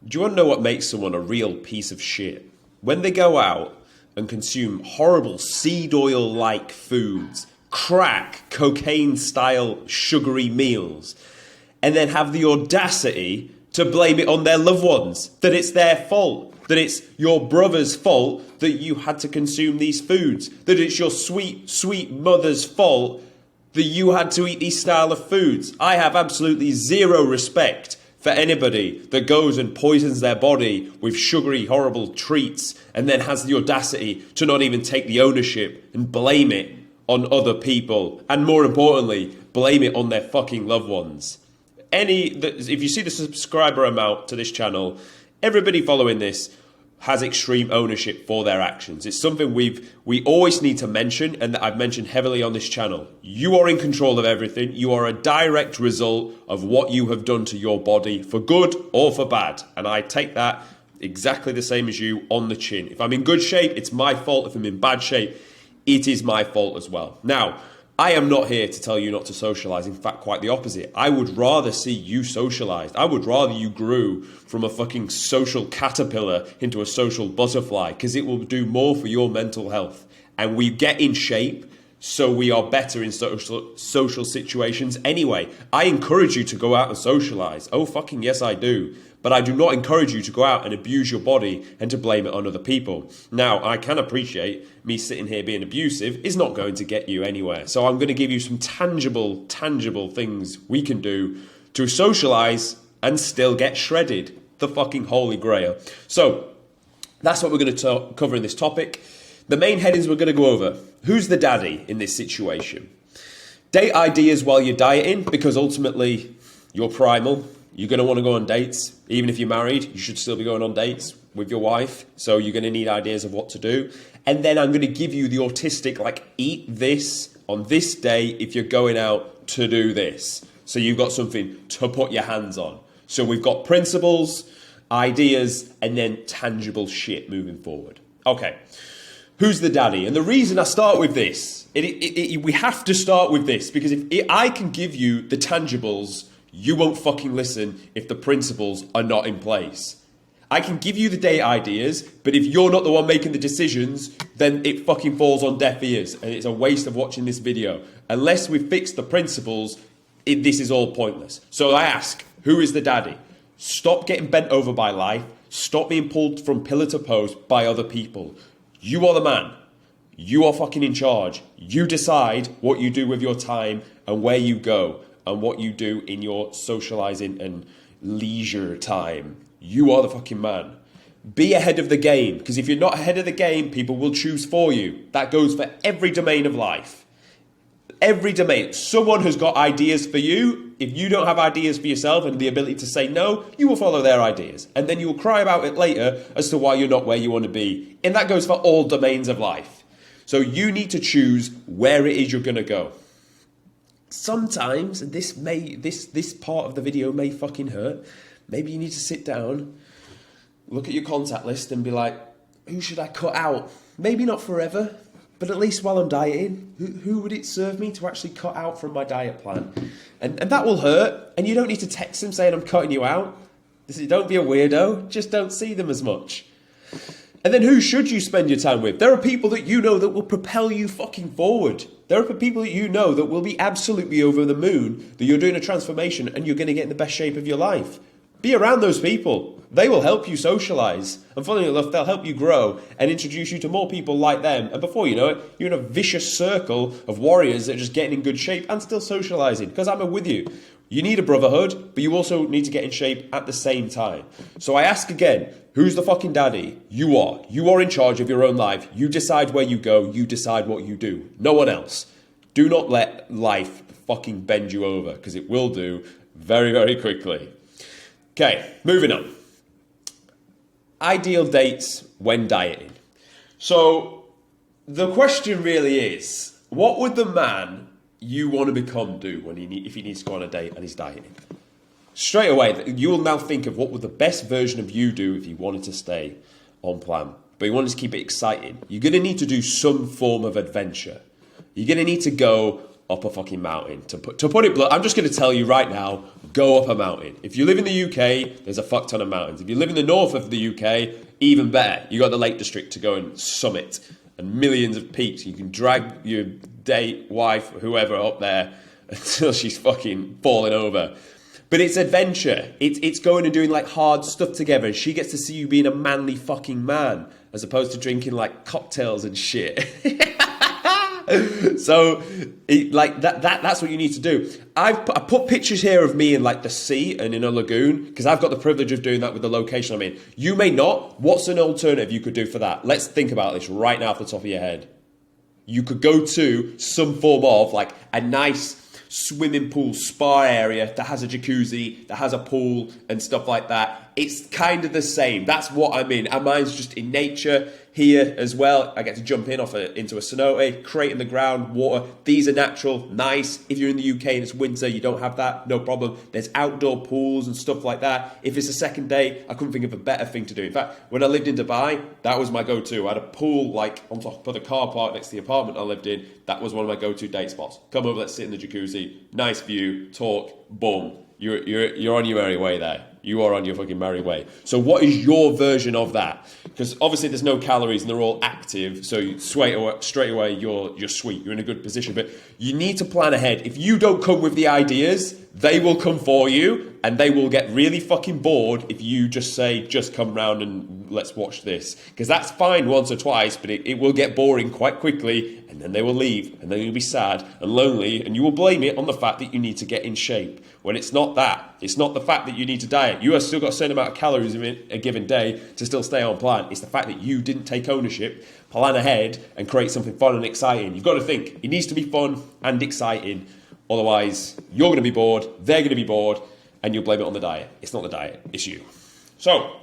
Do you want to know what makes someone a real piece of shit? When they go out and consume horrible seed oil-like foods, crack, cocaine-style sugary meals, and then have the audacity to blame it on their loved ones, that it's their fault, that it's your brother's fault that you had to consume these foods, that it's your sweet, sweet mother's fault that you had to eat these style of foods. I have absolutely zero respect for anybody that goes and poisons their body with sugary, horrible treats and then has the audacity to not even take the ownership and blame it on other people. And more importantly, blame it on their fucking loved ones. If you see the subscriber amount to this channel, everybody following this has extreme ownership for their actions. It's something we always need to mention, and that I've mentioned heavily on this channel. You are in control of everything. You are a direct result of what you have done to your body, for good or for bad. And I take that exactly the same as you, on the chin. If I'm in good shape, it's my fault. If I'm in bad shape, it is my fault as well. Now, I am not here to tell you not to socialize. In fact, quite the opposite. I would rather see you socialized. I would rather you grew from a fucking social caterpillar into a social butterfly, because it will do more for your mental health. And we get in shape so we are better in social situations anyway. I encourage you to go out and socialize. Oh, fucking yes, I do. But I do not encourage you to go out and abuse your body and to blame it on other people. Now, I can appreciate me sitting here being abusive is not going to get you anywhere. So I'm going to give you some tangible things we can do to socialize and still get shredded. The fucking holy grail. So that's what we're going to cover in this topic. The main headings we're going to go over. Who's the daddy in this situation? Date ideas while you're dieting, because ultimately you're primal. You're going to want to go on dates. Even if you're married, you should still be going on dates with your wife. So you're going to need ideas of what to do. And then I'm going to give you the autistic, like, eat this on this day if you're going out to do this. So you've got something to put your hands on. So we've got principles, ideas, and then tangible shit moving forward. Okay. Who's the daddy? And the reason I start with this, we have to start with this, because if I can give you the tangibles, you won't fucking listen if the principles are not in place. I can give you the date ideas, but if you're not the one making the decisions, then it fucking falls on deaf ears, and it's a waste of watching this video. Unless we fix the principles, this is all pointless. So I ask, who is the daddy? Stop getting bent over by life. Stop being pulled from pillar to post by other people. You are the man. You are fucking in charge. You decide what you do with your time and where you go and what you do in your socializing and leisure time. You are the fucking man. Be ahead of the game, because if you're not ahead of the game, people will choose for you. That goes for every domain of life. Every domain. Someone has got ideas for you. If you don't have ideas for yourself and the ability to say no, you will follow their ideas. And then you will cry about it later as to why you're not where you want to be. And that goes for all domains of life. So you need to choose where it is you're going to go. Sometimes, and this part of the video may fucking hurt, maybe you need to sit down, look at your contact list and be like, who should I cut out? Maybe not forever, but at least while I'm dieting, who would it serve me to actually cut out from my diet plan? And that will hurt, and you don't need to text them saying I'm cutting you out. Don't be a weirdo, just don't see them as much. And then who should you spend your time with? There are people that you know that will propel you fucking forward. There are people that you know that will be absolutely over the moon, that you're doing a transformation and you're going to get in the best shape of your life. Be around those people. They will help you socialize. And funnily enough, they'll help you grow and introduce you to more people like them. And before you know it, you're in a vicious circle of warriors that are just getting in good shape and still socializing. Because I'm with you. You need a brotherhood, but you also need to get in shape at the same time. So I ask again, who's the fucking daddy? You are. You are in charge of your own life. You decide where you go. You decide what you do. No one else. Do not let life fucking bend you over, because it will do very, very quickly. Okay, moving on. Ideal dates when dieting. So the question really is, what would the man you want to become do if he needs to go on a date and he's dieting? Straight away, you will now think of what would the best version of you do if you wanted to stay on plan, but you wanted to keep it exciting. You're going to need to do some form of adventure. You're going to need to go up a fucking mountain. To put it blunt, I'm just going to tell you right now, go up a mountain. If you live in the UK, there's a fuck ton of mountains. If you live in the north of the UK, even better. You got the Lake District to go and summit and millions of peaks. You can drag your date, wife, whoever up there until she's fucking falling over. But it's adventure. It's going and doing like hard stuff together. She gets to see you being a manly fucking man as opposed to drinking like cocktails and shit. So, that's what you need to do. I put pictures here of me in like the sea and in a lagoon because I've got the privilege of doing that with the location I'm in. You may not. What's an alternative you could do for that? Let's think about this right now off the top of your head. You could go to some form of like a nice swimming pool spa area that has a jacuzzi, that has a pool and stuff like that. It's kind of the same. That's what I'm in. And mine's just in nature here as well. I get to jump in into a cenote, crate in the ground, water. These are natural, nice. If you're in the UK and it's winter, you don't have that, no problem. There's outdoor pools and stuff like that. If it's a second day, I couldn't think of a better thing to do. In fact, when I lived in Dubai, that was my go-to. I had a pool like on top of the car park next to the apartment I lived in. That was one of my go-to date spots. Come over, let's sit in the jacuzzi, nice view, talk, boom. You're on your merry way there. You are on your fucking merry way. So what is your version of that? Because obviously there's no calories and they're all active. So straight away you're sweet. You're in a good position. But you need to plan ahead. If you don't come with the ideas, they will come for you. And they will get really fucking bored if you just say, just come round and let's watch this. Because that's fine once or twice, but it will get boring quite quickly. And then they will leave. And then you'll be sad and lonely. And you will blame it on the fact that you need to get in shape. When it's not that. It's not the fact that you need to diet. You have still got a certain amount of calories in a given day to still stay on plan. It's the fact that you didn't take ownership, plan ahead, and create something fun and exciting. You've got to think. It needs to be fun and exciting. Otherwise, you're going to be bored. They're going to be bored. And you'll blame it on the diet. It's not the diet. It's you. So,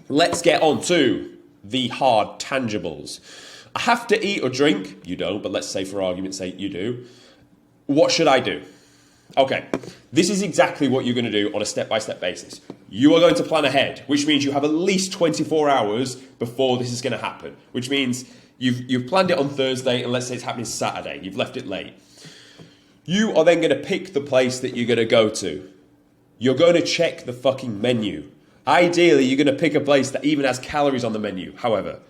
let's get on to the hard tangibles. I have to eat or drink. You don't, but let's say for argument's sake you do. What should I do? Okay, this is exactly what you're going to do on a step-by-step basis. You are going to plan ahead, which means you have at least 24 hours before this is going to happen, which means you've planned it on Thursday, and let's say it's happening Saturday. You've left it late. You are then going to pick the place that you're going to go to. You're going to check the fucking menu. Ideally, you're going to pick a place that even has calories on the menu. However,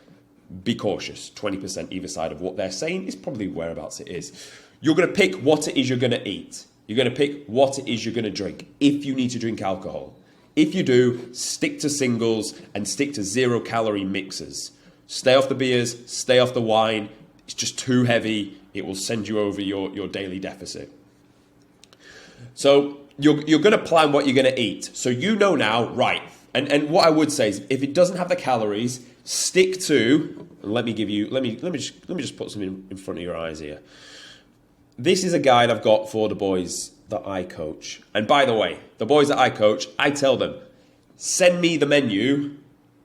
be cautious. 20% either side of what they're saying is probably whereabouts it is. You're going to pick what it is you're going to eat. You're going to pick what it is you're going to drink, if you need to drink alcohol. If you do, stick to singles and stick to 0-calorie mixers. Stay off the beers, stay off the wine. It's just too heavy. It will send you over your daily deficit. So you're going to plan what you're going to eat. So you know now, right. And what I would say is, if it doesn't have the calories, stick to, let me just put something in front of your eyes here. This is a guide I've got for the boys that I coach. And by the way, the boys that I coach, I tell them, send me the menu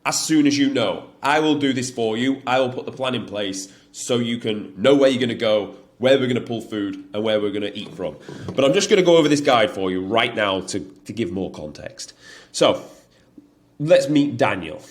as soon as you know. I will do this for you. I will put the plan in place so you can know where you're going to go, where we're going to pull food, and where we're going to eat from. But I'm just going to go over this guide for you right now to give more context. So, let's meet Daniel.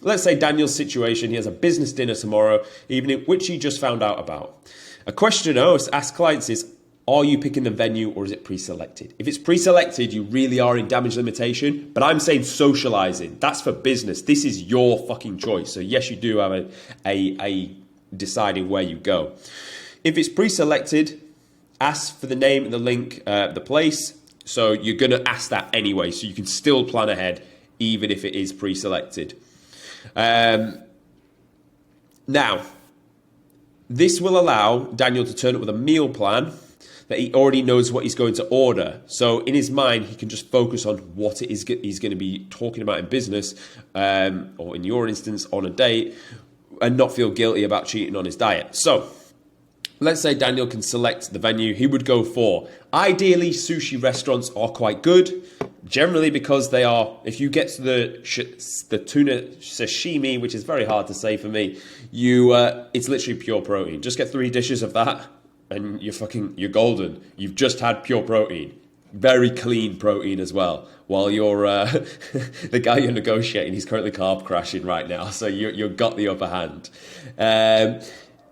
Let's say Daniel's situation, he has a business dinner tomorrow evening, which he just found out about. A question I always ask clients is, are you picking the venue or is it pre-selected? If it's pre-selected, you really are in damage limitation, but I'm saying socializing. That's for business. This is your fucking choice. So yes, you do have a deciding where you go. If it's pre-selected, ask for the name and the link, the place. So you're going to ask that anyway, so you can still plan ahead, even if it is pre-selected. Now, this will allow Daniel to turn up with a meal plan that he already knows what he's going to order. So in his mind, he can just focus on what it is he's going to be talking about in business, or in your instance, on a date, and not feel guilty about cheating on his diet. So let's say Daniel can select the venue he would go for. Ideally, sushi restaurants are quite good, generally because they are, if you get to the tuna sashimi, which is very hard to say for me, it's literally pure protein. Just get 3 dishes of that and you're golden. You've just had pure protein. Very clean protein as well. While you're, the guy you're negotiating, he's currently carb crashing right now. So you've got the upper hand.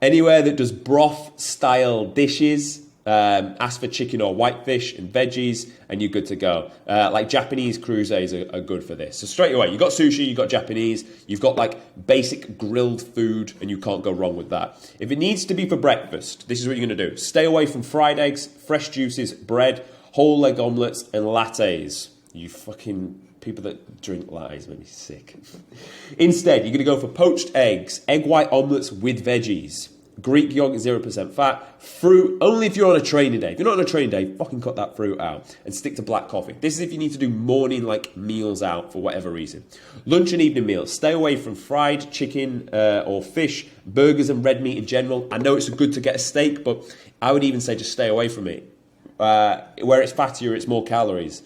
Anywhere that does broth style dishes, Ask for chicken or whitefish and veggies, and you're good to go. Like Japanese cruises are good for this. So straight away, you've got sushi, you've got Japanese, you've got like basic grilled food, and you can't go wrong with that. If it needs to be for breakfast, this is what you're going to do. Stay away from fried eggs, fresh juices, bread, whole egg omelets, and lattes. You fucking people that drink lattes make me sick. Instead, you're going to go for poached eggs, egg white omelets with veggies. Greek yogurt, 0% fat. Fruit, only if you're on a training day. If you're not on a training day, fucking cut that fruit out and stick to black coffee. This is if you need to do morning like meals out for whatever reason. Lunch and evening meals. Stay away from fried chicken or fish, burgers and red meat in general. I know it's good to get a steak, but I would even say just stay away from it. Where it's fattier, it's more calories.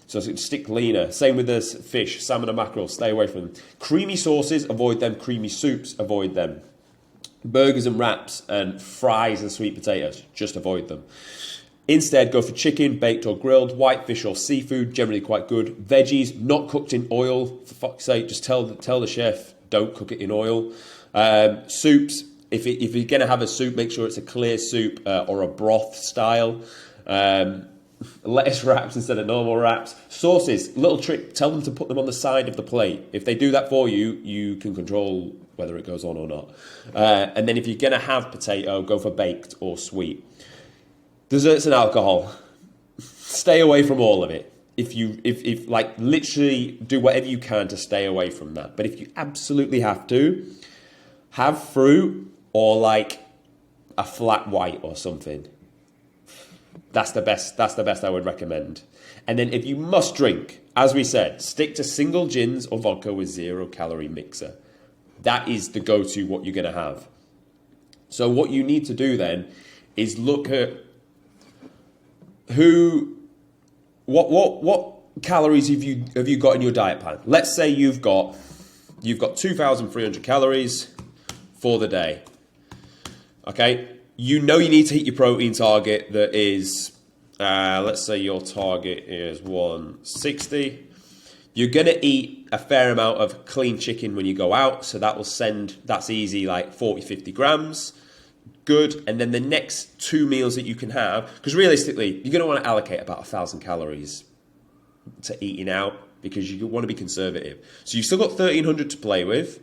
So stick leaner. Same with this fish, salmon and mackerel. Stay away from them. Creamy sauces, avoid them. Creamy soups, avoid them. Burgers and wraps and fries and sweet potatoes, just avoid them. Instead, go for chicken, baked or grilled, whitefish or seafood, generally quite good. Veggies, not cooked in oil, for fuck's sake, just tell the chef, don't cook it in oil. Soups, if you're going to have a soup, make sure it's a clear soup or a broth style. Lettuce wraps instead of normal wraps. Sauces, little trick, tell them to put them on the side of the plate. If they do that for you, you can control whether it goes on or not. And then if you're going to have potato, go for baked or sweet. Desserts and alcohol. Stay away from all of it. If like literally do whatever you can to stay away from that. But if you absolutely have to, have fruit or like a flat white or something. That's the best I would recommend. And then if you must drink, as we said, stick to single gins or vodka with 0-calorie mixer. That is the go-to what you're going to have. So what you need to do then is look at what calories have you got in your diet plan. Let's say you've got 2,300 calories for the day. Okay, you know you need to hit your protein target that is, let's say your target is 160. You're going to eat a fair amount of clean chicken when you go out, so that's easy, like 40, 50 grams. Good. And then the next 2 meals that you can have, because realistically, you're going to want to allocate about 1,000 calories to eating out because you want to be conservative. So you've still got 1,300 to play with.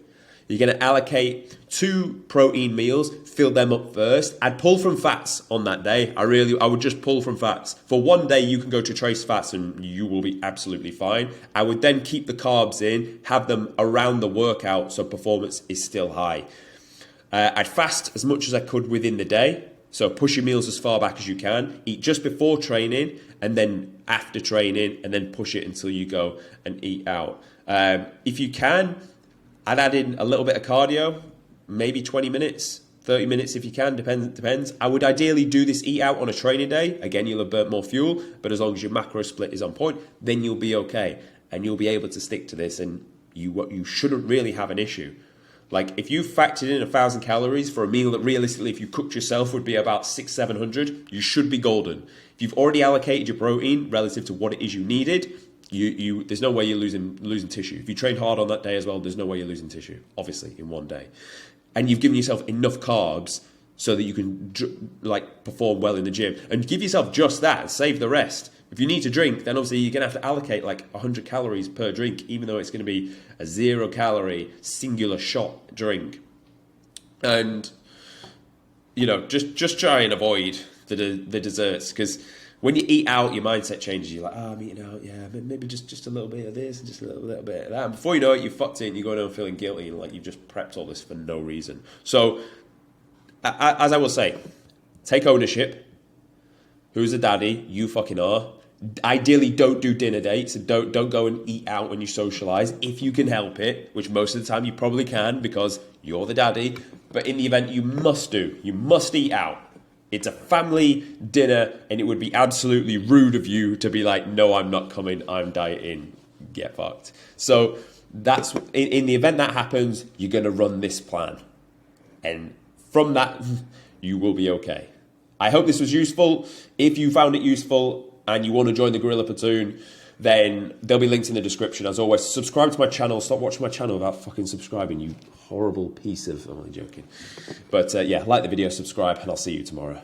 You're going to allocate 2 protein meals, fill them up first. I'd pull from fats on that day. I would just pull from fats. For one day, you can go to trace fats and you will be absolutely fine. I would then keep the carbs in, have them around the workout so performance is still high. I'd fast as much as I could within the day. So push your meals as far back as you can. Eat just before training and then after training and then push it until you go and eat out. If you can, I'd add in a little bit of cardio, maybe 20 minutes, 30 minutes if you can, depends. I would ideally do this eat out on a training day. Again, you'll have burnt more fuel, but as long as your macro split is on point, then you'll be okay. And you'll be able to stick to this and you shouldn't really have an issue. Like if you factored in 1,000 calories for a meal that realistically, if you cooked yourself, would be about 600-700, you should be golden. If you've already allocated your protein relative to what it is you needed, there's no way you're losing tissue. If you train hard on that day as well, there's no way you're losing tissue, obviously, in one day. And you've given yourself enough carbs so that you can perform well in the gym. And give yourself just that and save the rest. If you need to drink, then obviously you're going to have to allocate like 100 calories per drink, even though it's going to be a 0-calorie singular shot drink. And, just try and avoid the desserts, because when you eat out, your mindset changes. You're like, I'm eating out, yeah, maybe just a little bit of this and just a little bit of that. And before you know it, you've fucked it and you're going home feeling guilty and like you've just prepped all this for no reason. So, as I will say, take ownership. Who's a daddy? You fucking are. Ideally, don't do dinner dates and don't go and eat out when you socialize if you can help it, which most of the time you probably can because you're the daddy. But in the event you must eat out. It's a family dinner and it would be absolutely rude of you to be like, no, I'm not coming, I'm dieting, get fucked. So that's in the event that happens, you're going to run this plan. And from that, you will be okay. I hope this was useful. If you found it useful and you want to join the Gorilla Platoon, then there'll be links in the description. As always, subscribe to my channel. Stop watching my channel without fucking subscribing, you horrible piece of... I'm only joking. But like the video, subscribe, and I'll see you tomorrow.